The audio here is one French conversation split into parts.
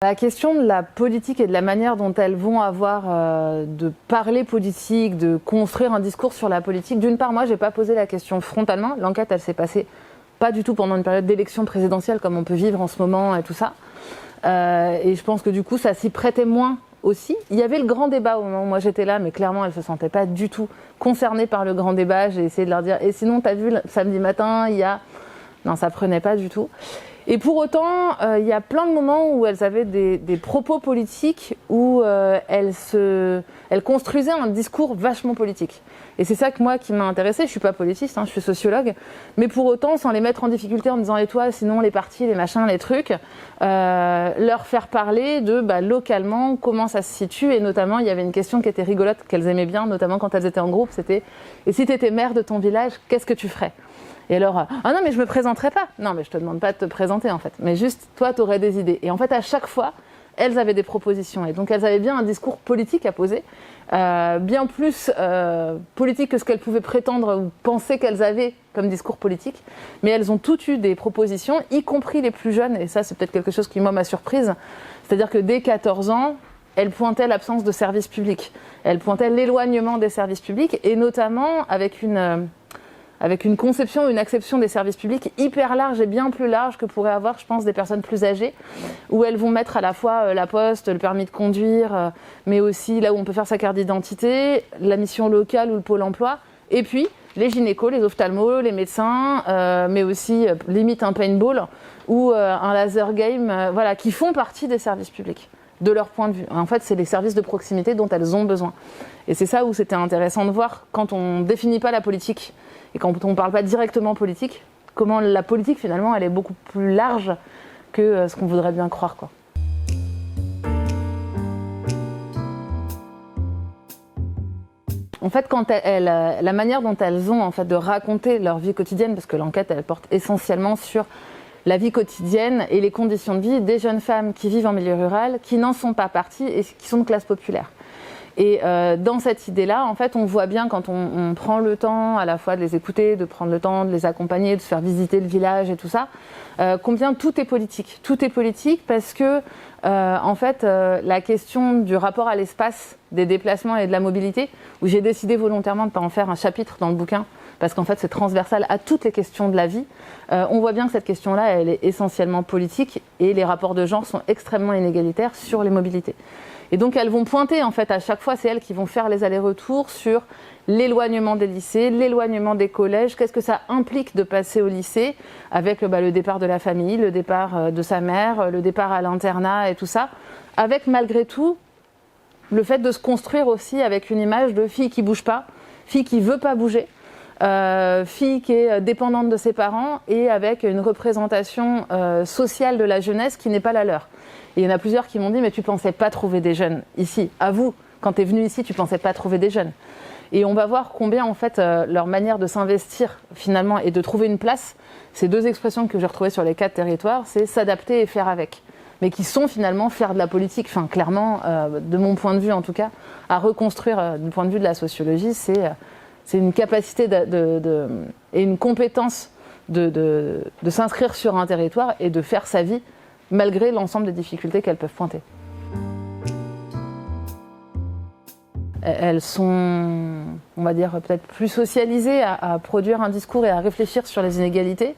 La question de la politique et de la manière dont elles vont avoir de parler politique, de construire un discours sur la politique, d'une part, moi, j'ai pas posé la question frontalement. L'enquête, elle s'est passée pas du tout pendant une période d'élection présidentielle comme on peut vivre en ce moment et tout ça. Et je pense que du coup, ça s'y prêtait moins aussi. Il y avait le grand débat au moment où moi j'étais là, mais clairement, elles se sentaient pas du tout concernées par le grand débat. J'ai essayé de leur dire, et sinon, t'as vu, samedi matin, il y a... Non, ça prenait pas du tout. Et pour autant, il y a plein de moments où elles avaient des propos politiques, où elles construisaient un discours vachement politique. Et c'est ça que moi qui m'a intéressée. Je suis pas politiste, je suis sociologue, mais pour autant, sans les mettre en difficulté en disant et toi, sinon les partis, les machins, les trucs, leur faire parler de localement comment ça se situe. Et notamment, il y avait une question qui était rigolote qu'elles aimaient bien, notamment quand elles étaient en groupe. C'était et si tu étais maire de ton village, qu'est-ce que tu ferais? Et alors, ah non, mais je me présenterai pas. Non, mais je te demande pas de te présenter, en fait. Mais juste, toi, tu aurais des idées. Et en fait, à chaque fois, elles avaient des propositions. Et donc, elles avaient bien un discours politique à poser, bien plus politique que ce qu'elles pouvaient prétendre ou penser qu'elles avaient comme discours politique. Mais elles ont toutes eu des propositions, y compris les plus jeunes. Et ça, c'est peut-être quelque chose qui, moi, m'a surprise. C'est-à-dire que dès 14 ans, elles pointaient l'absence de services publics. Elles pointaient l'éloignement des services publics, et notamment avec une conception, une acception des services publics hyper large et bien plus large que pourraient avoir, je pense, des personnes plus âgées, où elles vont mettre à la fois la poste, le permis de conduire, mais aussi là où on peut faire sa carte d'identité, la mission locale ou le pôle emploi, et puis les gynécos, les ophtalmos, les médecins, mais aussi limite un paintball ou un laser game, voilà, qui font partie des services publics, de leur point de vue. En fait, c'est les services de proximité dont elles ont besoin. Et c'est ça où c'était intéressant de voir, quand on ne définit pas la politique, et quand on ne parle pas directement politique, comment la politique, finalement, elle est beaucoup plus large que ce qu'on voudrait bien croire, quoi. En fait, la manière dont elles ont en fait, de raconter leur vie quotidienne, parce que l'enquête, elle porte essentiellement sur la vie quotidienne et les conditions de vie des jeunes femmes qui vivent en milieu rural, qui n'en sont pas parties et qui sont de classe populaire. Et dans cette idée-là, en fait, on voit bien quand on prend le temps à la fois de les écouter, de prendre le temps de les accompagner, de se faire visiter le village et tout ça, combien tout est politique. Tout est politique parce que, en fait, la question du rapport à l'espace, des déplacements et de la mobilité, où j'ai décidé volontairement de ne pas en faire un chapitre dans le bouquin, parce qu'en fait, c'est transversal à toutes les questions de la vie, on voit bien que cette question-là, elle est essentiellement politique et les rapports de genre sont extrêmement inégalitaires sur les mobilités. Et donc, elles vont pointer, en fait, à chaque fois, c'est elles qui vont faire les allers-retours sur l'éloignement des lycées, l'éloignement des collèges, qu'est-ce que ça implique de passer au lycée avec le départ de la famille, le départ de sa mère, le départ à l'internat et tout ça, avec malgré tout le fait de se construire aussi avec une image de fille qui bouge pas, fille qui veut pas bouger, fille qui est dépendante de ses parents et avec une représentation sociale de la jeunesse qui n'est pas la leur. Et il y en a plusieurs qui m'ont dit « mais tu pensais pas trouver des jeunes ici, avoue, quand tu es venu ici, tu pensais pas trouver des jeunes ». Et on va voir combien en fait leur manière de s'investir finalement et de trouver une place, ces deux expressions que j'ai retrouvées sur les 4 territoires, c'est s'adapter et faire avec. Mais qui sont finalement faire de la politique, enfin clairement, de mon point de vue en tout cas, à reconstruire du point de vue de la sociologie, c'est une capacité et une compétence de s'inscrire sur un territoire et de faire sa vie malgré l'ensemble des difficultés qu'elles peuvent pointer. Elles sont, on va dire, peut-être plus socialisées à produire un discours et à réfléchir sur les inégalités.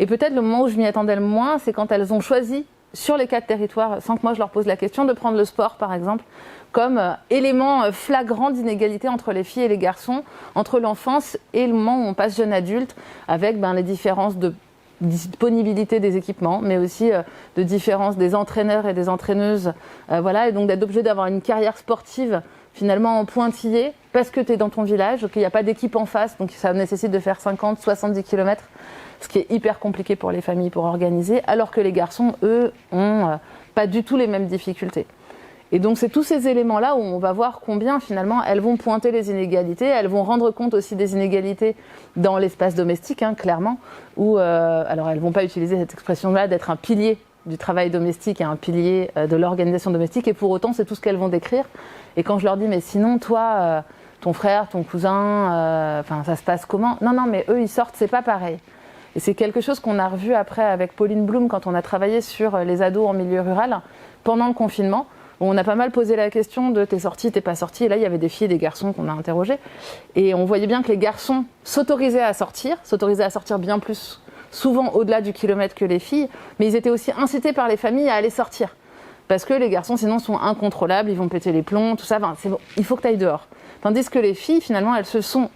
Et peut-être le moment où je m'y attendais le moins, c'est quand elles ont choisi, sur les 4 territoires, sans que moi je leur pose la question, de prendre le sport, par exemple, comme élément flagrant d'inégalité entre les filles et les garçons, entre l'enfance et le moment où on passe jeune adulte, avec les différences de disponibilité des équipements, mais aussi de différence des entraîneurs et des entraîneuses, voilà, et donc d'être obligé d'avoir une carrière sportive finalement en pointillé, parce que tu es dans ton village, qu'il n'y a pas d'équipe en face, donc ça nécessite de faire 50, 70 km, ce qui est hyper compliqué pour les familles pour organiser, alors que les garçons, eux, ont pas du tout les mêmes difficultés. Et donc c'est tous ces éléments-là où on va voir combien finalement elles vont pointer les inégalités, elles vont rendre compte aussi des inégalités dans l'espace domestique, clairement, où, alors elles vont pas utiliser cette expression-là d'être un pilier du travail domestique et un pilier de l'organisation domestique, et pour autant c'est tout ce qu'elles vont décrire. Et quand je leur dis mais sinon toi, ton frère, ton cousin, ça se passe comment? Non mais eux ils sortent, c'est pas pareil. Et c'est quelque chose qu'on a revu après avec Pauline Blum quand on a travaillé sur les ados en milieu rural, pendant le confinement. On a pas mal posé la question de t'es sorti, t'es pas sorti. Et là, il y avait des filles et des garçons qu'on a interrogés. Et on voyait bien que les garçons s'autorisaient à sortir bien plus souvent au-delà du kilomètre que les filles, mais ils étaient aussi incités par les familles à aller sortir. Parce que les garçons, sinon, sont incontrôlables, ils vont péter les plombs, tout ça. Enfin, c'est bon, il faut que tu ailles dehors. Tandis que les filles, finalement, elles se sont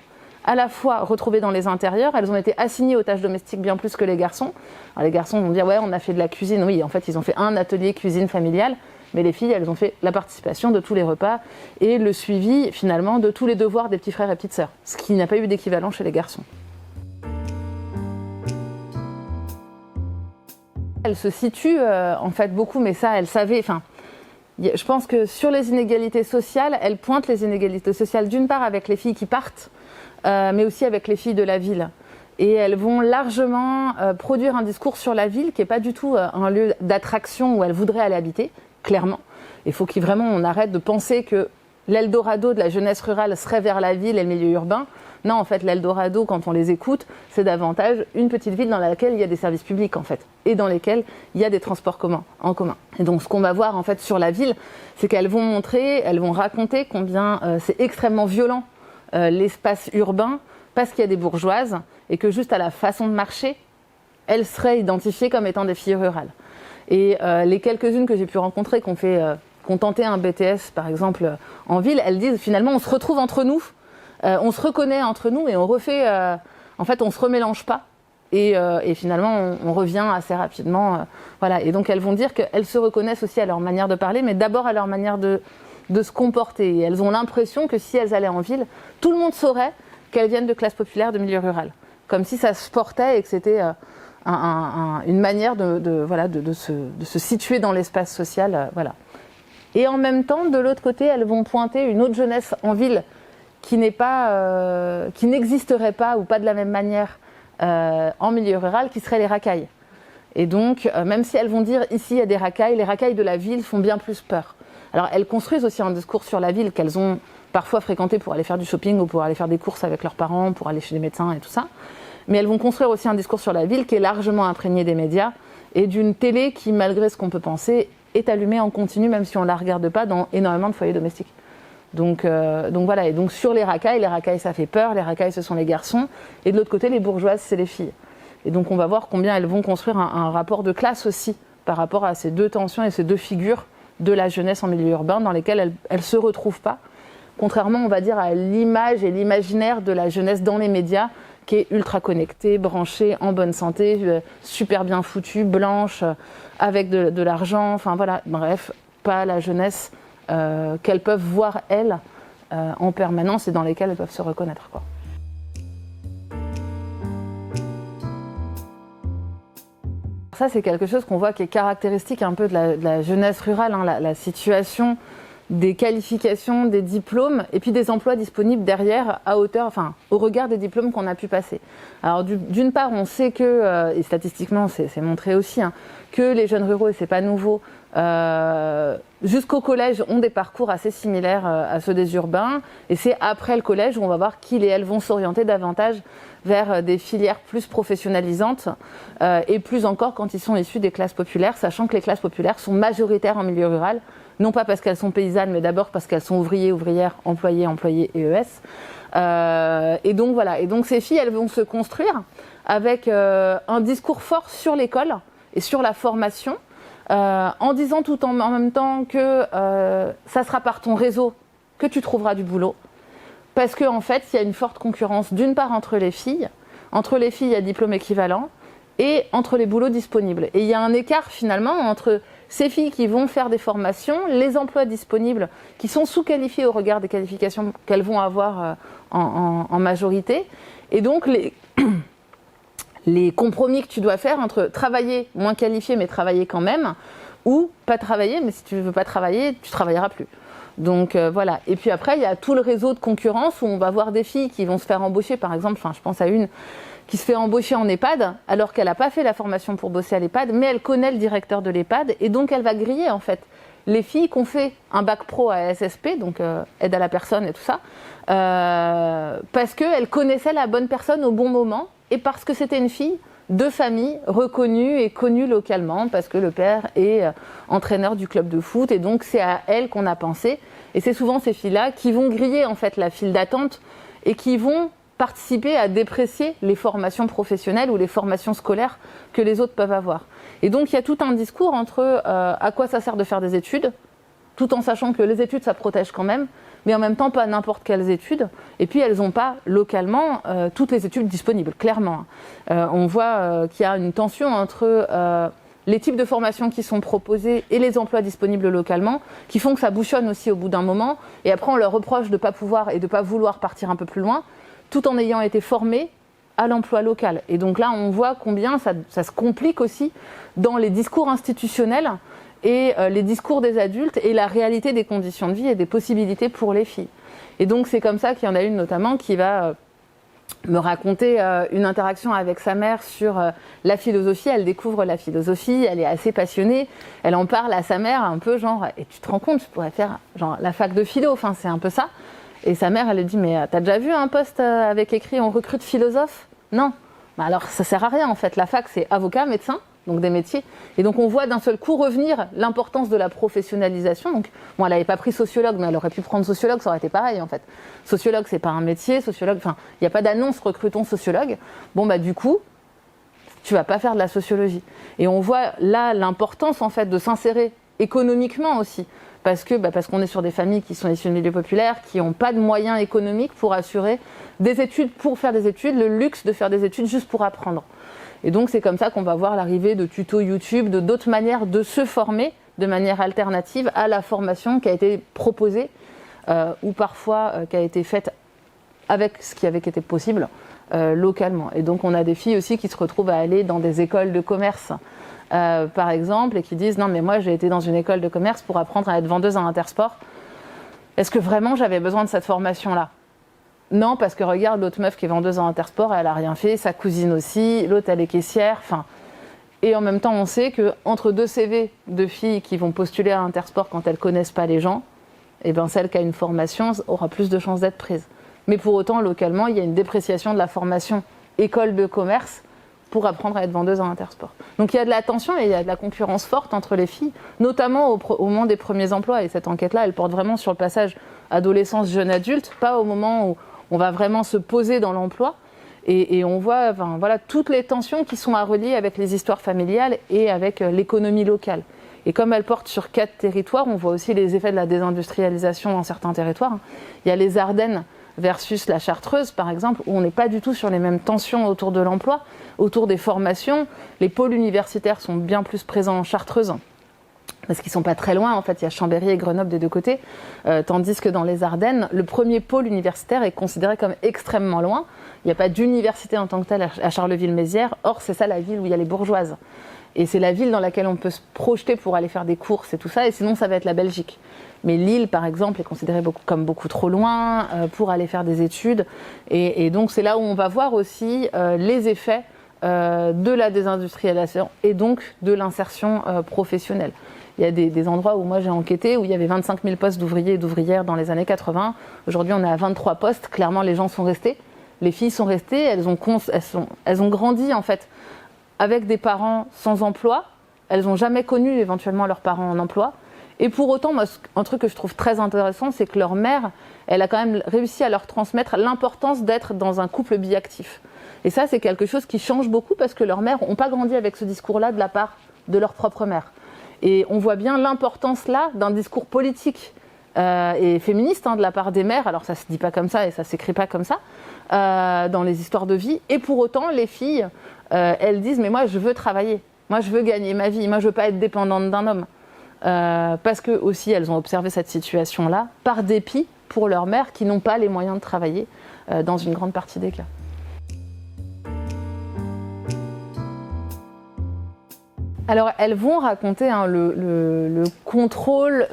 à la fois retrouvées dans les intérieurs, elles ont été assignées aux tâches domestiques bien plus que les garçons. Alors, les garçons vont dire, ouais, on a fait de la cuisine. Oui, en fait, ils ont fait un atelier cuisine familiale. Mais les filles, elles ont fait la participation de tous les repas et le suivi, finalement, de tous les devoirs des petits frères et petites sœurs. Ce qui n'a pas eu d'équivalent chez les garçons. Elle se situe, en fait, beaucoup, mais ça, elle savait... Enfin, je pense que sur les inégalités sociales, elle pointe les inégalités sociales, d'une part avec les filles qui partent, mais aussi avec les filles de la ville. Et elles vont largement produire un discours sur la ville qui n'est pas du tout un lieu d'attraction où elles voudraient aller habiter, clairement. Il faut vraiment on arrête de penser que l'Eldorado de la jeunesse rurale serait vers la ville et le milieu urbain. Non, en fait, l'Eldorado, quand on les écoute, c'est davantage une petite ville dans laquelle il y a des services publics, en fait, et dans lesquels il y a des transports en commun. Et donc, ce qu'on va voir, en fait, sur la ville, c'est qu'elles vont montrer, elles vont raconter combien c'est extrêmement violent, l'espace urbain, parce qu'il y a des bourgeoises, et que juste à la façon de marcher, elles seraient identifiées comme étant des filles rurales. Et les quelques-unes que j'ai pu rencontrer, qui ont tenté un BTS, par exemple, en ville, elles disent, finalement, on se retrouve entre nous, on se reconnaît entre nous et on refait... en fait, on ne se remélange pas. Et finalement, on revient assez rapidement. Voilà. Et donc, elles vont dire qu'elles se reconnaissent aussi à leur manière de parler, mais d'abord à leur manière de se comporter. Et elles ont l'impression que si elles allaient en ville, tout le monde saurait qu'elles viennent de classe populaire, de milieu rural. Comme si ça se portait et que c'était une manière de se situer dans l'espace social. Voilà. Et en même temps, de l'autre côté, elles vont pointer une autre jeunesse en ville qui n'existerait pas ou pas de la même manière en milieu rural, qui seraient les racailles. Et donc, même si elles vont dire ici il y a des racailles, les racailles de la ville font bien plus peur. Alors elles construisent aussi un discours sur la ville qu'elles ont parfois fréquenté pour aller faire du shopping ou pour aller faire des courses avec leurs parents, pour aller chez les médecins et tout ça. Mais elles vont construire aussi un discours sur la ville qui est largement imprégné des médias et d'une télé qui, malgré ce qu'on peut penser, est allumée en continu, même si on ne la regarde pas, dans énormément de foyers domestiques. Donc voilà, et donc sur les racailles ça fait peur, les racailles ce sont les garçons, et de l'autre côté les bourgeoises c'est les filles. Et donc on va voir combien elles vont construire un rapport de classe aussi, par rapport à ces deux tensions et ces deux figures de la jeunesse en milieu urbain dans lesquelles elles ne se retrouvent pas, contrairement on va dire à l'image et l'imaginaire de la jeunesse dans les médias, qui est ultra connectée, branchée, en bonne santé, super bien foutue, blanche, avec de l'argent, enfin voilà, bref, pas la jeunesse qu'elles peuvent voir, elles, en permanence et dans lesquelles elles peuvent se reconnaître, quoi. Ça, c'est quelque chose qu'on voit qui est caractéristique un peu de la jeunesse rurale, hein, la situation des qualifications, des diplômes et puis des emplois disponibles derrière à hauteur, enfin au regard des diplômes qu'on a pu passer. Alors d'une part, on sait que, et statistiquement c'est montré aussi, hein, que les jeunes ruraux, et c'est pas nouveau, jusqu'au collège ont des parcours assez similaires à ceux des urbains, et c'est après le collège où on va voir qu'ils et elles vont s'orienter davantage vers des filières plus professionnalisantes et plus encore quand ils sont issus des classes populaires, sachant que les classes populaires sont majoritaires en milieu rural, non pas parce qu'elles sont paysannes, mais d'abord parce qu'elles sont ouvriers, ouvrières, employés et ES. Et donc voilà, et donc ces filles, elles vont se construire avec un discours fort sur l'école et sur la formation, en disant tout en même temps que ça sera par ton réseau que tu trouveras du boulot. Parce qu'en fait, il y a une forte concurrence, d'une part entre les filles à diplôme équivalent, et entre les boulots disponibles. Et il y a un écart finalement entre ces filles qui vont faire des formations, les emplois disponibles qui sont sous-qualifiés au regard des qualifications qu'elles vont avoir en majorité. Et donc les compromis que tu dois faire entre travailler moins qualifié mais travailler quand même, ou pas travailler, mais si tu ne veux pas travailler, tu ne travailleras plus. Donc voilà. Et puis après, il y a tout le réseau de concurrence où on va voir des filles qui vont se faire embaucher, par exemple, je pense à une qui se fait embaucher en EHPAD, alors qu'elle n'a pas fait la formation pour bosser à l'EHPAD, mais elle connaît le directeur de l'EHPAD, et donc elle va griller en fait les filles qui ont fait un bac pro à SSP, donc aide à la personne et tout ça, parce qu'elle connaissait la bonne personne au bon moment, et parce que c'était une fille de familles reconnues et connues localement, parce que le père est entraîneur du club de foot, et donc c'est à elles qu'on a pensé. Et c'est souvent ces filles-là qui vont griller en fait la file d'attente et qui vont participer à déprécier les formations professionnelles ou les formations scolaires que les autres peuvent avoir. Et donc il y a tout un discours entre à quoi ça sert de faire des études, tout en sachant que les études ça protège quand même, mais en même temps pas n'importe quelles études, et puis elles n'ont pas localement toutes les études disponibles, clairement. On voit qu'il y a une tension entre les types de formations qui sont proposés et les emplois disponibles localement, qui font que ça bouchonne aussi au bout d'un moment, et après on leur reproche de ne pas pouvoir et de ne pas vouloir partir un peu plus loin, tout en ayant été formés à l'emploi local. Et donc là, on voit combien ça se complique aussi dans les discours institutionnels et les discours des adultes et la réalité des conditions de vie et des possibilités pour les filles. Et donc c'est comme ça qu'il y en a une notamment qui va me raconter une interaction avec sa mère sur la philosophie. Elle découvre la philosophie, elle est assez passionnée, elle en parle à sa mère un peu genre « et tu te rends compte, je pourrais faire genre la fac de philo », enfin c'est un peu ça. Et sa mère, elle lui dit « mais t'as déjà vu un poste avec écrit « on recrute philosophe » Non. Bah alors ça sert à rien en fait, la fac c'est avocat, médecin, donc des métiers. Et donc on voit d'un seul coup revenir l'importance de la professionnalisation. Donc bon, elle n'avait pas pris sociologue, mais elle aurait pu prendre sociologue, ça aurait été pareil en fait. Sociologue, c'est pas un métier, sociologue, enfin, il n'y a pas d'annonce recrutons sociologue. Bon bah du coup, tu vas pas faire de la sociologie. Et on voit là l'importance en fait de s'insérer économiquement aussi. Parce qu'on est sur des familles qui sont issues de milieux populaires, qui n'ont pas de moyens économiques pour assurer des études, pour faire des études, le luxe de faire des études juste pour apprendre. Et donc c'est comme ça qu'on va voir l'arrivée de tutos YouTube, de d'autres manières de se former de manière alternative à la formation qui a été proposée ou parfois qui a été faite avec ce qui avait été possible localement. Et donc on a des filles aussi qui se retrouvent à aller dans des écoles de commerce par exemple, et qui disent « Non, mais moi, j'ai été dans une école de commerce pour apprendre à être vendeuse à Intersport. Est-ce que vraiment j'avais besoin de cette formation-là » Non, parce que regarde, l'autre meuf qui est vendeuse à Intersport, elle n'a rien fait, sa cousine aussi, l'autre, elle est caissière, enfin... Et en même temps, on sait qu'entre deux CV de filles qui vont postuler à Intersport quand elles ne connaissent pas les gens, eh ben, celle qui a une formation aura plus de chances d'être prise. Mais pour autant, localement, il y a une dépréciation de la formation école de commerce pour apprendre à être vendeuse à Intersport. Donc il y a de la tension et il y a de la concurrence forte entre les filles, notamment au moment des premiers emplois. Et cette enquête-là, elle porte vraiment sur le passage adolescence, jeune adulte, pas au moment où on va vraiment se poser dans l'emploi. Et on voit voilà, toutes les tensions qui sont à relier avec les histoires familiales et avec l'économie locale. Et comme elle porte sur 4 territoires, on voit aussi les effets de la désindustrialisation dans certains territoires. Il y a les Ardennes versus la Chartreuse, par exemple, où on n'est pas du tout sur les mêmes tensions autour de l'emploi, autour des formations. Les pôles universitaires sont bien plus présents en Chartreuse, parce qu'ils ne sont pas très loin. En fait, il y a Chambéry et Grenoble des deux côtés, tandis que dans les Ardennes, le premier pôle universitaire est considéré comme extrêmement loin. Il n'y a pas d'université en tant que telle à Charleville-Mézières. Or, c'est ça la ville où il y a les bourgeoises. Et c'est la ville dans laquelle on peut se projeter pour aller faire des courses et tout ça. Et sinon, ça va être la Belgique. Mais Lille, par exemple, est considérée comme beaucoup trop loin pour aller faire des études. Et donc, c'est là où on va voir aussi les effets de la désindustrialisation et donc de l'insertion professionnelle. Il y a des endroits où moi j'ai enquêté, où il y avait 25 000 postes d'ouvriers et d'ouvrières dans les années 80. Aujourd'hui, on est à 23 postes. Clairement, les gens sont restés. Les filles sont restées. Elles ont grandi, en fait, avec des parents sans emploi. Elles n'ont jamais connu éventuellement leurs parents en emploi. Et pour autant, moi, un truc que je trouve très intéressant, c'est que leur mère, elle a quand même réussi à leur transmettre l'importance d'être dans un couple biactif. Et ça, c'est quelque chose qui change beaucoup parce que leurs mères n'ont pas grandi avec ce discours-là de la part de leur propre mère. Et on voit bien l'importance là d'un discours politique et féministe de la part des mères. Alors ça ne se dit pas comme ça et ça ne s'écrit pas comme ça dans les histoires de vie. Et pour autant, les filles, elles disent « mais moi, je veux travailler. Moi, je veux gagner ma vie. Moi, je ne veux pas être dépendante d'un homme. » Parce que aussi, elles ont observé cette situation-là par dépit pour leurs mères qui n'ont pas les moyens de travailler dans une grande partie des cas. Alors, elles vont raconter le contrôle,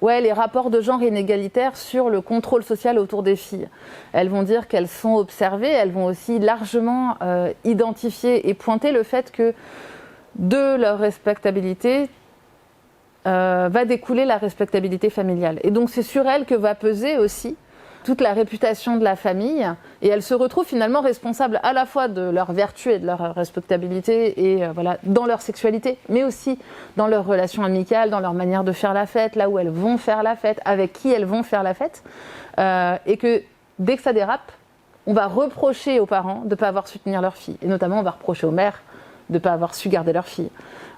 les rapports de genre inégalitaires sur le contrôle social autour des filles. Elles vont dire qu'elles sont observées, elles vont aussi largement identifier et pointer le fait que de leur respectabilité va découler la respectabilité familiale. Et donc, c'est sur elles que va peser aussi toute la réputation de la famille, et elles se retrouvent finalement responsables à la fois de leur vertu et de leur respectabilité, et voilà, dans leur sexualité, mais aussi dans leurs relations amicales, dans leur manière de faire la fête, là où elles vont faire la fête, avec qui elles vont faire la fête, et que dès que ça dérape, on va reprocher aux parents de ne pas avoir su tenir leur fille, et notamment on va reprocher aux mères de ne pas avoir su garder leur fille.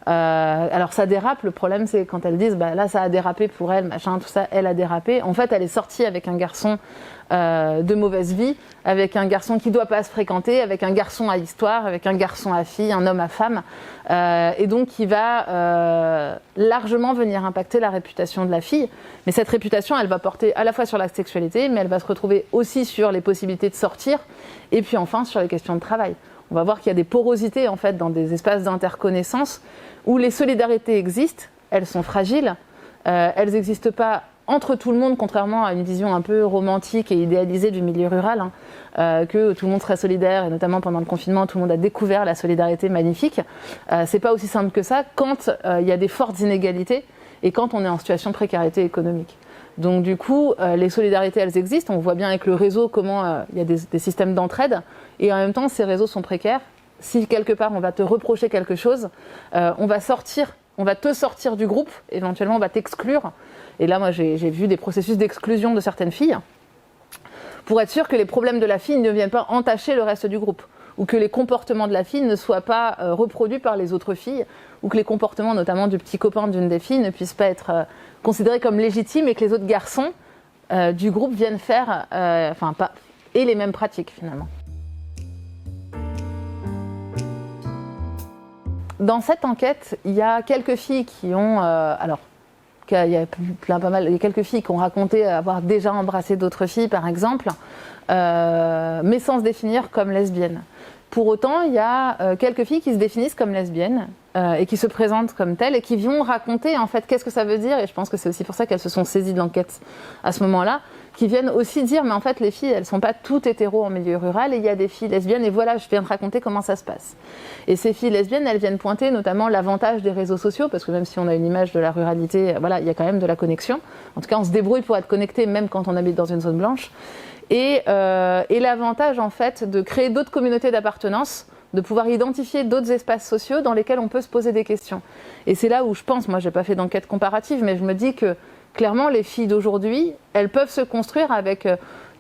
Alors ça dérape, le problème c'est quand elles disent bah, là ça a dérapé pour elle, machin, tout ça, elle a dérapé. En fait elle est sortie avec un garçon de mauvaise vie, avec un garçon qui ne doit pas se fréquenter, avec un garçon à histoire, avec un garçon à fille, un homme à femme, et donc qui va largement venir impacter la réputation de la fille. Mais cette réputation elle va porter à la fois sur la sexualité, mais elle va se retrouver aussi sur les possibilités de sortir, et puis enfin sur les questions de travail. On va voir qu'il y a des porosités en fait dans des espaces d'interconnaissance où les solidarités existent, elles sont fragiles, elles n'existent pas entre tout le monde, contrairement à une vision un peu romantique et idéalisée du milieu rural, que tout le monde serait solidaire, et notamment pendant le confinement, tout le monde a découvert la solidarité magnifique. C'est pas aussi simple que ça quand il y a des fortes inégalités et quand on est en situation de précarité économique. Donc du coup, les solidarités, elles existent. On voit bien avec le réseau comment il y a des systèmes d'entraide. Et en même temps, ces réseaux sont précaires. Si quelque part, on va te reprocher quelque chose, on va te sortir du groupe. Éventuellement, on va t'exclure. Et là, moi, j'ai vu des processus d'exclusion de certaines filles pour être sûr que les problèmes de la fille ne viennent pas entacher le reste du groupe, ou que les comportements de la fille ne soient pas reproduits par les autres filles, ou que les comportements, notamment du petit copain d'une des filles, ne puissent pas être considérés comme légitimes et que les autres garçons du groupe viennent faire et les mêmes pratiques finalement. Dans cette enquête, il y a quelques filles qui ont... il y a quelques filles qui ont raconté avoir déjà embrassé d'autres filles, par exemple, mais sans se définir comme lesbiennes. Pour autant, il y a quelques filles qui se définissent comme lesbiennes et qui se présentent comme telles et qui vont raconter en fait qu'est-ce que ça veut dire, et je pense que c'est aussi pour ça qu'elles se sont saisies de l'enquête à ce moment-là, qui viennent aussi dire mais en fait les filles elles sont pas toutes hétéros en milieu rural et il y a des filles lesbiennes et voilà je viens de raconter comment ça se passe. Et ces filles lesbiennes elles viennent pointer notamment l'avantage des réseaux sociaux parce que même si on a une image de la ruralité, voilà il y a quand même de la connexion. En tout cas on se débrouille pour être connecté même quand on habite dans une zone blanche. Et l'avantage en fait de créer d'autres communautés d'appartenance, de pouvoir identifier d'autres espaces sociaux dans lesquels on peut se poser des questions. Et c'est là où je pense, moi j'ai pas fait d'enquête comparative, mais je me dis que clairement les filles d'aujourd'hui, elles peuvent se construire avec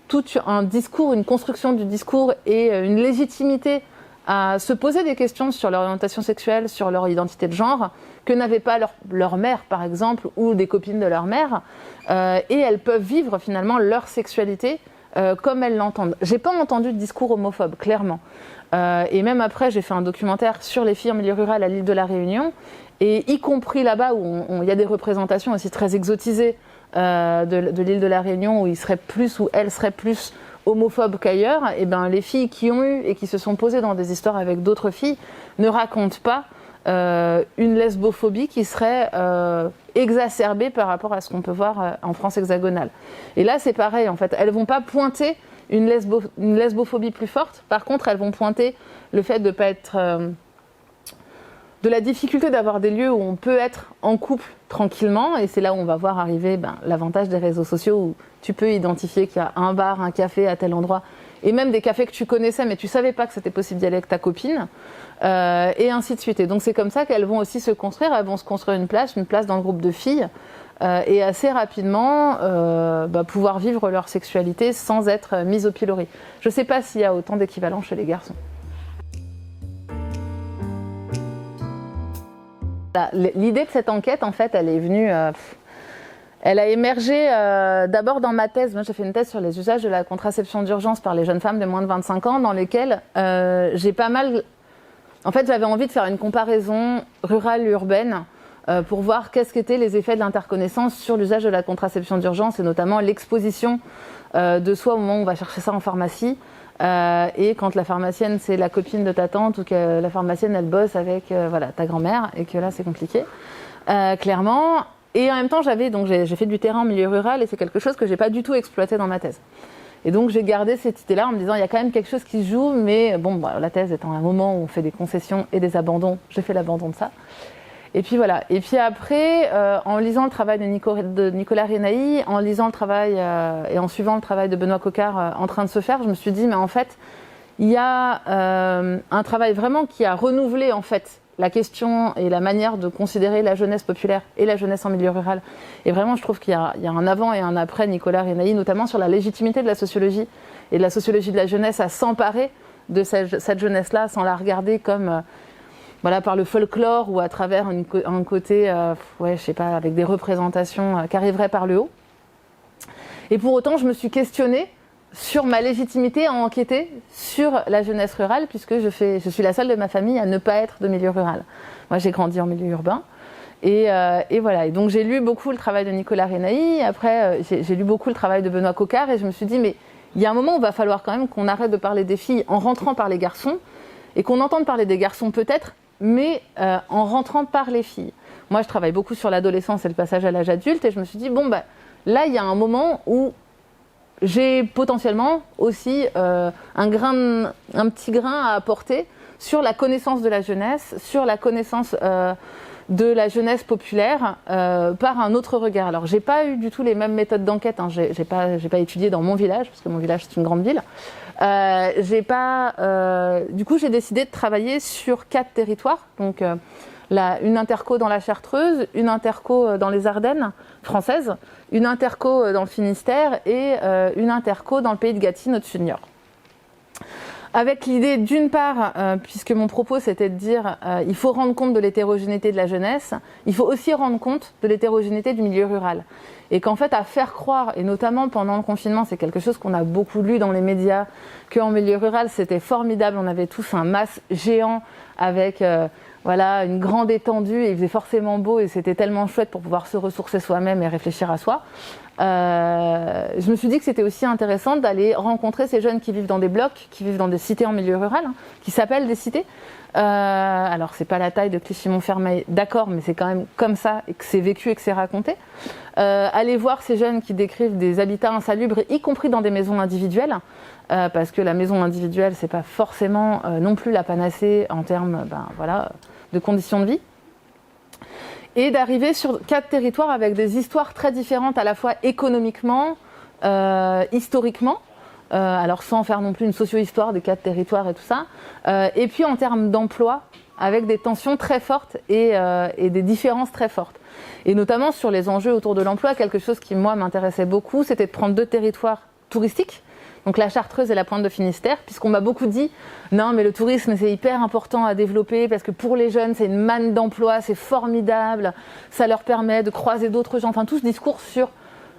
tout un discours, une construction du discours et une légitimité à se poser des questions sur leur orientation sexuelle, sur leur identité de genre, que n'avait pas leur mère par exemple, ou des copines de leur mère, et elles peuvent vivre finalement leur sexualité comme elles l'entendent. J'ai pas entendu de discours homophobe, clairement. Et même après, j'ai fait un documentaire sur les filles en milieu rural à l'île de la Réunion, et y compris là-bas où il y a des représentations aussi très exotisées de l'île de la Réunion, où ils seraient plus, ou elles seraient plus homophobes qu'ailleurs, et ben les filles qui ont eu et qui se sont posées dans des histoires avec d'autres filles ne racontent pas une lesbophobie qui serait exacerbée par rapport à ce qu'on peut voir en France hexagonale. Et là, c'est pareil, en fait. Elles ne vont pas pointer une lesbophobie plus forte. Par contre, elles vont pointer le fait de ne pas être... de la difficulté d'avoir des lieux où on peut être en couple tranquillement. Et c'est là où on va voir arriver l'avantage des réseaux sociaux, où tu peux identifier qu'il y a un bar, un café à tel endroit, et même des cafés que tu connaissais, mais tu ne savais pas que c'était possible d'y aller avec ta copine. Et ainsi de suite. Et donc c'est comme ça qu'elles vont aussi se construire, elles vont se construire une place dans le groupe de filles, et assez rapidement pouvoir vivre leur sexualité sans être mises au pilori. Je ne sais pas s'il y a autant d'équivalents chez les garçons. L'idée de cette enquête, en fait, elle est venue... elle a émergé d'abord dans ma thèse. Moi, j'ai fait une thèse sur les usages de la contraception d'urgence par les jeunes femmes de moins de 25 ans, dans lesquelles j'ai pas mal... En fait, j'avais envie de faire une comparaison rurale-urbaine pour voir qu'est-ce qu'étaient les effets de l'interconnaissance sur l'usage de la contraception d'urgence et notamment l'exposition de soi au moment où on va chercher ça en pharmacie. Et quand la pharmacienne, c'est la copine de ta tante ou que la pharmacienne, elle bosse avec ta grand-mère et que là, c'est compliqué, clairement. Et en même temps, j'ai fait du terrain en milieu rural et c'est quelque chose que j'ai pas du tout exploité dans ma thèse. Et donc j'ai gardé cette idée-là en me disant il y a quand même quelque chose qui se joue, mais la thèse étant un moment où on fait des concessions et des abandons, j'ai fait l'abandon de ça. Et puis voilà. Et puis après, en lisant le travail de Nicolas Renaï, en lisant le travail et en suivant le travail de Benoît Coquart en train de se faire, je me suis dit, mais en fait, il y a un travail vraiment qui a renouvelé en fait la question et la manière de considérer la jeunesse populaire et la jeunesse en milieu rural. Et vraiment, je trouve qu'il y a un avant et un après Nicolas Renaï, notamment sur la légitimité de la sociologie et de la sociologie de la jeunesse à s'emparer de cette jeunesse-là sans la regarder comme voilà, par le folklore ou à travers un côté, ouais, je sais pas, avec des représentations qui arriveraient par le haut. Et pour autant, je me suis questionnée sur ma légitimité à enquêter sur la jeunesse rurale, puisque je suis la seule de ma famille à ne pas être de milieu rural. Moi, j'ai grandi en milieu urbain. Et voilà. Et donc, j'ai lu beaucoup le travail de Nicolas Renaï. Après, j'ai lu beaucoup le travail de Benoît Coquart. Et je me suis dit, mais il y a un moment où il va falloir quand même qu'on arrête de parler des filles en rentrant par les garçons et qu'on entende parler des garçons peut-être, mais en rentrant par les filles. Moi, je travaille beaucoup sur l'adolescence et le passage à l'âge adulte. Et je me suis dit, bon, bah, là, il y a un moment où j'ai potentiellement aussi un petit grain à apporter sur la connaissance de la jeunesse, sur la connaissance de la jeunesse populaire par un autre regard. Alors, j'ai pas eu du tout les mêmes méthodes d'enquête. Hein. J'ai pas étudié dans mon village, parce que mon village c'est une grande ville. Du coup, j'ai décidé de travailler sur 4 territoires. Donc, une interco dans la Chartreuse, une interco dans les Ardennes françaises, une interco dans le Finistère et une interco dans le pays de Gâtine au-dessus de Niort. Avec l'idée, d'une part, puisque mon propos c'était de dire il faut rendre compte de l'hétérogénéité de la jeunesse, il faut aussi rendre compte de l'hétérogénéité du milieu rural. Et qu'en fait, à faire croire, et notamment pendant le confinement, c'est quelque chose qu'on a beaucoup lu dans les médias, qu'en milieu rural c'était formidable, on avait tous un mas géant avec voilà, une grande étendue, et il faisait forcément beau et c'était tellement chouette pour pouvoir se ressourcer soi-même et réfléchir à soi. Je me suis dit que c'était aussi intéressant d'aller rencontrer ces jeunes qui vivent dans des blocs, qui vivent dans des cités en milieu rural, hein, qui s'appellent des cités. Alors c'est pas la taille de Clichy-Montfermeil, d'accord, mais c'est quand même comme ça et que c'est vécu et que c'est raconté. Aller voir ces jeunes qui décrivent des habitats insalubres, y compris dans des maisons individuelles, parce que la maison individuelle c'est pas forcément non plus la panacée en termes, voilà, de conditions de vie. Et d'arriver sur 4 territoires avec des histoires très différentes à la fois économiquement, historiquement, alors sans faire non plus une socio-histoire des 4 territoires et tout ça, et puis en termes d'emploi, avec des tensions très fortes et des différences très fortes. Et notamment sur les enjeux autour de l'emploi, quelque chose qui moi m'intéressait beaucoup, c'était de prendre 2 territoires touristiques, donc la Chartreuse et la Pointe de Finistère, puisqu'on m'a beaucoup dit non mais le tourisme c'est hyper important à développer parce que pour les jeunes c'est une manne d'emploi, c'est formidable, ça leur permet de croiser d'autres gens, enfin tout ce discours sur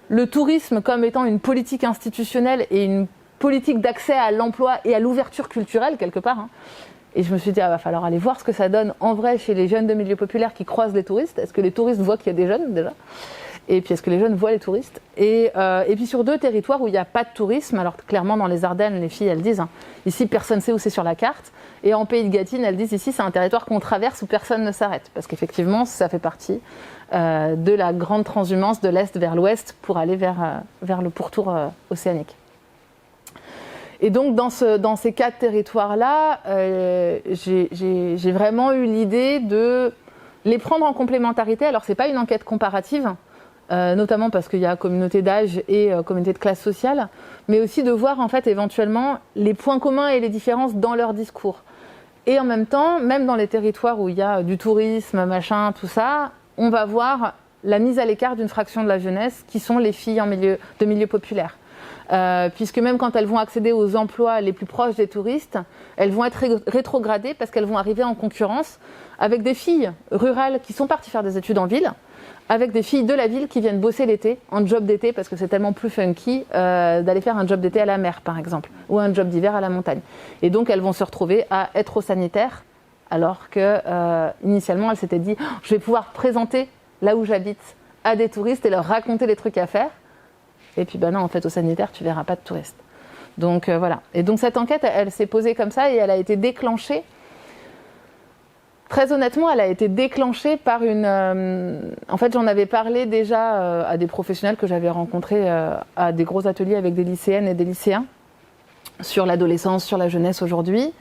le tourisme comme étant une politique institutionnelle et une politique d'accès à l'emploi et à l'ouverture culturelle quelque part. Hein. Et je me suis dit, va falloir aller voir ce que ça donne en vrai chez les jeunes de milieu populaire qui croisent les touristes. Est-ce que les touristes voient qu'il y a des jeunes déjà ? Et puis est-ce que les jeunes voient les touristes ? Et puis sur 2 territoires où il n'y a pas de tourisme, alors clairement dans les Ardennes, les filles elles disent, hein, ici personne ne sait où c'est sur la carte. Et en pays de Gâtine, elles disent ici c'est un territoire qu'on traverse où personne ne s'arrête. Parce qu'effectivement ça fait partie de la grande transhumance de l'Est vers l'Ouest pour aller vers le pourtour océanique. Et donc dans ces 4 territoires-là, j'ai vraiment eu l'idée de les prendre en complémentarité. Alors c'est pas une enquête comparative, notamment parce qu'il y a communauté d'âge et communauté de classe sociale, mais aussi de voir en fait éventuellement les points communs et les différences dans leur discours. Et en même temps, même dans les territoires où il y a du tourisme, machin, tout ça, on va voir la mise à l'écart d'une fraction de la jeunesse qui sont les filles de milieu populaire. Puisque même quand elles vont accéder aux emplois les plus proches des touristes, elles vont être rétrogradées parce qu'elles vont arriver en concurrence avec des filles rurales qui sont parties faire des études en ville, avec des filles de la ville qui viennent bosser l'été, en job d'été, parce que c'est tellement plus funky d'aller faire un job d'été à la mer, par exemple, ou un job d'hiver à la montagne. Et donc elles vont se retrouver à être au sanitaire, alors que initialement elles s'étaient dit « je vais pouvoir présenter là où j'habite à des touristes et leur raconter les trucs à faire ». Et puis non, en fait, au sanitaire, tu verras pas de touristes. Donc voilà. Et donc cette enquête, elle s'est posée comme ça et elle a été déclenchée. Très honnêtement, elle a été déclenchée par en fait, j'en avais parlé déjà à des professionnels que j'avais rencontrés à des gros ateliers avec des lycéennes et des lycéens sur l'adolescence, sur la jeunesse aujourd'hui.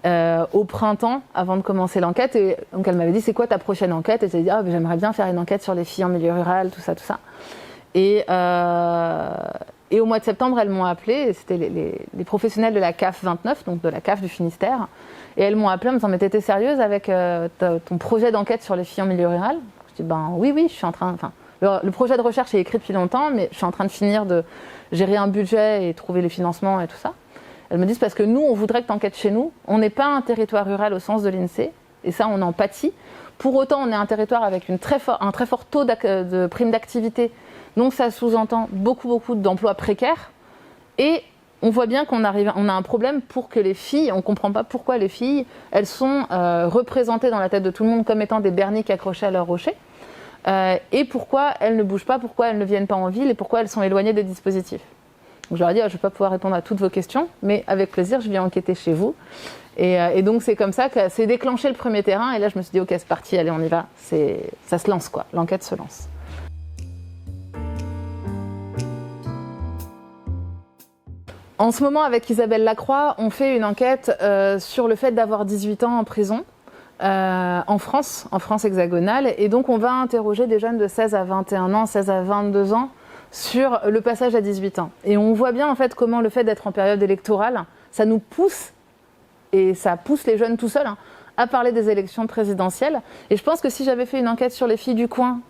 au printemps, avant de commencer l'enquête. Et donc elle m'avait dit, c'est quoi ta prochaine enquête? Et j'ai dit, j'aimerais bien faire une enquête sur les filles en milieu rural, tout ça, tout ça. Et au mois de septembre, elles m'ont appelé, c'était les professionnels de la CAF 29, donc de la CAF du Finistère, et elles m'ont appelé en me disant, mais t'étais sérieuse avec ton projet d'enquête sur les filles en milieu rural? Je dis, oui, je suis en train... Le projet de recherche est écrit depuis longtemps, mais je suis en train de finir de gérer un budget et trouver les financements et tout ça. Elles me disent, parce que nous, on voudrait que tu enquêtes chez nous. On n'est pas un territoire rural au sens de l'INSEE, et ça, on en pâtit. Pour autant, on est un territoire avec un très fort taux de prime d'activité. Donc, ça sous-entend beaucoup d'emplois précaires. Et on voit bien on a un problème pour que les filles, on ne comprend pas pourquoi les filles, elles sont représentées dans la tête de tout le monde comme étant des berniques accrochés à leur rocher. Et pourquoi elles ne bougent pas, pourquoi elles ne viennent pas en ville et pourquoi elles sont éloignées des dispositifs. Donc je leur ai dit, je ne vais pas pouvoir répondre à toutes vos questions, mais avec plaisir, je viens enquêter chez vous. Et donc c'est comme ça que c'est déclenché le premier terrain, et là je me suis dit, ok, c'est parti, allez, on y va. Ça se lance, quoi. L'enquête se lance. En ce moment, avec Isabelle Lacroix, on fait une enquête sur le fait d'avoir 18 ans en prison. En France hexagonale, et donc on va interroger des jeunes de 16 à 21 ans, 16 à 22 ans sur le passage à 18 ans. Et on voit bien en fait comment le fait d'être en période électorale, ça nous pousse, et ça pousse les jeunes tout seuls, à parler des élections présidentielles. Et je pense que si j'avais fait une enquête sur les filles du coin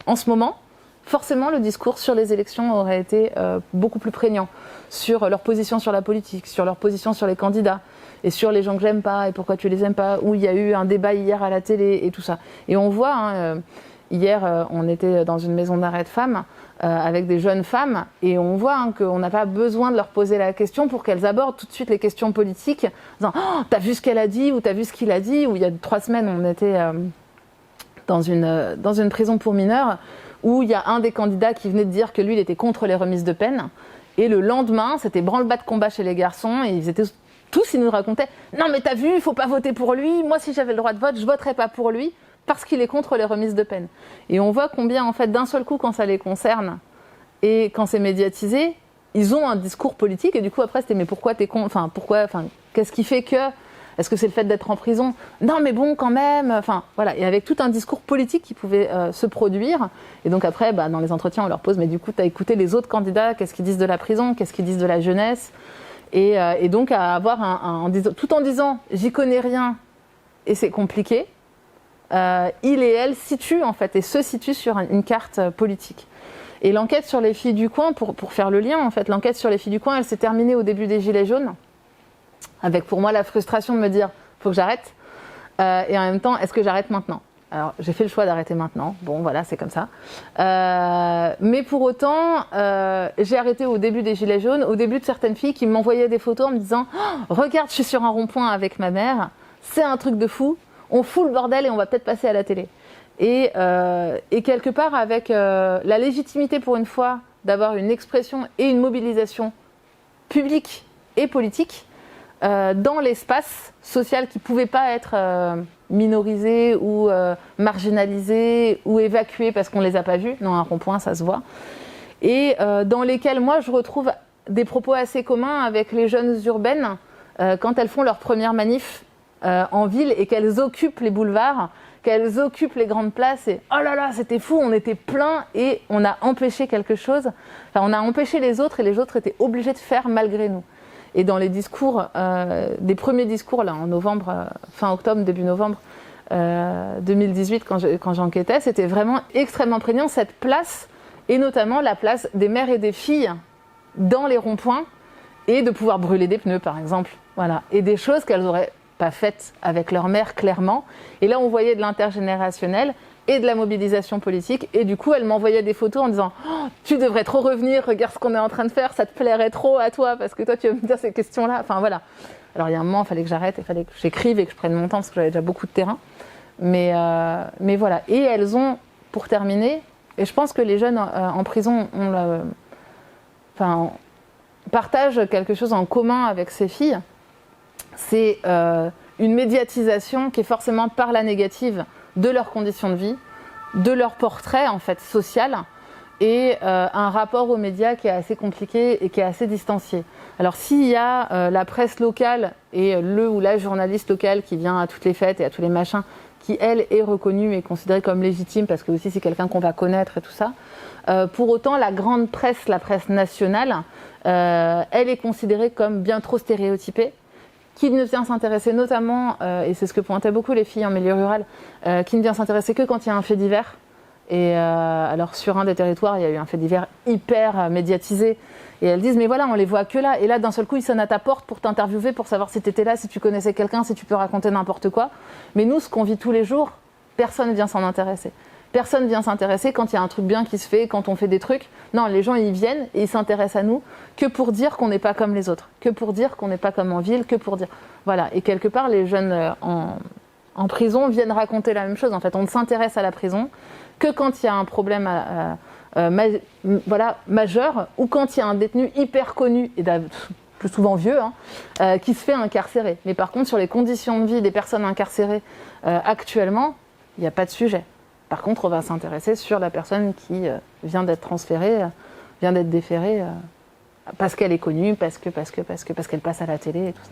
en ce moment, forcément le discours sur les élections aurait été beaucoup plus prégnant, sur leur position sur la politique, sur leur position sur les candidats, et sur les gens que j'aime pas et pourquoi tu les aimes pas, où il y a eu un débat hier à la télé et tout ça. Et on voit, hier on était dans une maison d'arrêt de femmes avec des jeunes femmes, et on voit qu'on n'a pas besoin de leur poser la question pour qu'elles abordent tout de suite les questions politiques, en disant « t'as vu ce qu'elle a dit » ou « t'as vu ce qu'il a dit » ou il y a 3 semaines on était dans une prison pour mineurs où il y a un des candidats qui venait de dire que lui il était contre les remises de peine, et le lendemain c'était branle-bas de combat chez les garçons, et ils étaient tous, ils nous racontaient « Non mais t'as vu, il faut pas voter pour lui, moi si j'avais le droit de vote, je voterais pas pour lui parce qu'il est contre les remises de peine. » Et on voit combien en fait d'un seul coup quand ça les concerne et quand c'est médiatisé, ils ont un discours politique, et du coup après c'était « Mais pourquoi t'es con, qu'est-ce qui fait que... Est-ce que c'est le fait d'être en prison? Non mais bon quand même, voilà. » Et avec tout un discours politique qui pouvait se produire. Et donc après, dans les entretiens on leur pose « Mais du coup t'as écouté les autres candidats, qu'est-ce qu'ils disent de la prison, qu'est-ce qu'ils disent de la jeunesse ?» Et donc à avoir tout en disant j'y connais rien et c'est compliqué, il et elle situent en fait et se situent sur une carte politique. Et l'enquête sur les filles du coin, pour faire le lien en fait, l'enquête sur les filles du coin, elle s'est terminée au début des Gilets jaunes, avec pour moi la frustration de me dire faut que j'arrête, et en même temps est-ce que j'arrête maintenant? Alors, j'ai fait le choix d'arrêter maintenant. Bon, voilà, c'est comme ça. Mais pour autant, j'ai arrêté au début des Gilets jaunes, au début de certaines filles qui m'envoyaient des photos en me disant « Regarde, je suis sur un rond-point avec ma mère, c'est un truc de fou, on fout le bordel et on va peut-être passer à la télé. » Et quelque part, avec la légitimité pour une fois d'avoir une expression et une mobilisation publique et politique, dans l'espace social qui ne pouvait pas être minorisé ou marginalisé ou évacué parce qu'on ne les a pas vus. Non, un rond-point, ça se voit. Et dans lesquels, moi, je retrouve des propos assez communs avec les jeunes urbaines quand elles font leur première manif en ville et qu'elles occupent les boulevards, qu'elles occupent les grandes places et « Oh là là, c'était fou, on était plein et on a empêché quelque chose. » Enfin, on a empêché les autres et les autres étaient obligés de faire malgré nous. Et dans les discours, des premiers discours là, en novembre, fin octobre, début novembre 2018, quand j'enquêtais, c'était vraiment extrêmement prégnant cette place, et notamment la place des mères et des filles dans les ronds-points, et de pouvoir brûler des pneus par exemple. Voilà. Et des choses qu'elles n'auraient pas faites avec leur mère, clairement. Et là, on voyait de l'intergénérationnel et de la mobilisation politique. Et du coup, elle m'envoyait des photos en disant oh, « Tu devrais trop revenir, regarde ce qu'on est en train de faire, ça te plairait trop à toi, parce que toi, tu vas me dire ces questions-là. » Enfin, voilà. Alors, il y a un moment, il fallait que j'arrête, il fallait que j'écrive et que je prenne mon temps, parce que j'avais déjà beaucoup de terrain. Mais voilà. Et elles ont, pour terminer, et je pense que les jeunes en prison partagent quelque chose en commun avec ces filles, c'est une médiatisation qui est forcément par la négative de leurs conditions de vie, de leur portrait en fait social, et un rapport aux médias qui est assez compliqué et qui est assez distancié. Alors s'il y a la presse locale et le ou la journaliste locale qui vient à toutes les fêtes et à tous les machins, qui elle est reconnue et considérée comme légitime parce que aussi c'est quelqu'un qu'on va connaître et tout ça, pour autant la grande presse, la presse nationale, elle est considérée comme bien trop stéréotypée, qui ne vient s'intéresser notamment, et c'est ce que pointaient beaucoup les filles en milieu rural, qui ne vient s'intéresser que quand il y a un fait divers. Et alors sur un des territoires, il y a eu un fait divers hyper médiatisé. Et elles disent, mais voilà, on les voit que là. Et là, d'un seul coup, ils sonnent à ta porte pour t'interviewer, pour savoir si tu étais là, si tu connaissais quelqu'un, si tu peux raconter n'importe quoi. Mais nous, ce qu'on vit tous les jours, personne ne vient s'en intéresser. Personne vient s'intéresser quand il y a un truc bien qui se fait, quand on fait des trucs. Non, les gens, ils viennent et ils s'intéressent à nous que pour dire qu'on n'est pas comme les autres, que pour dire qu'on n'est pas comme en ville, que pour dire... Voilà. Et quelque part, les jeunes en prison viennent raconter la même chose. En fait, on ne s'intéresse à la prison que quand il y a un problème majeur ou quand il y a un détenu hyper connu et plus souvent vieux qui se fait incarcérer. Mais par contre, sur les conditions de vie des personnes incarcérées actuellement, il n'y a pas de sujet. Par contre, on va s'intéresser sur la personne qui vient d'être transférée, vient d'être déférée parce qu'elle est connue, parce qu'elle passe à la télé et tout ça.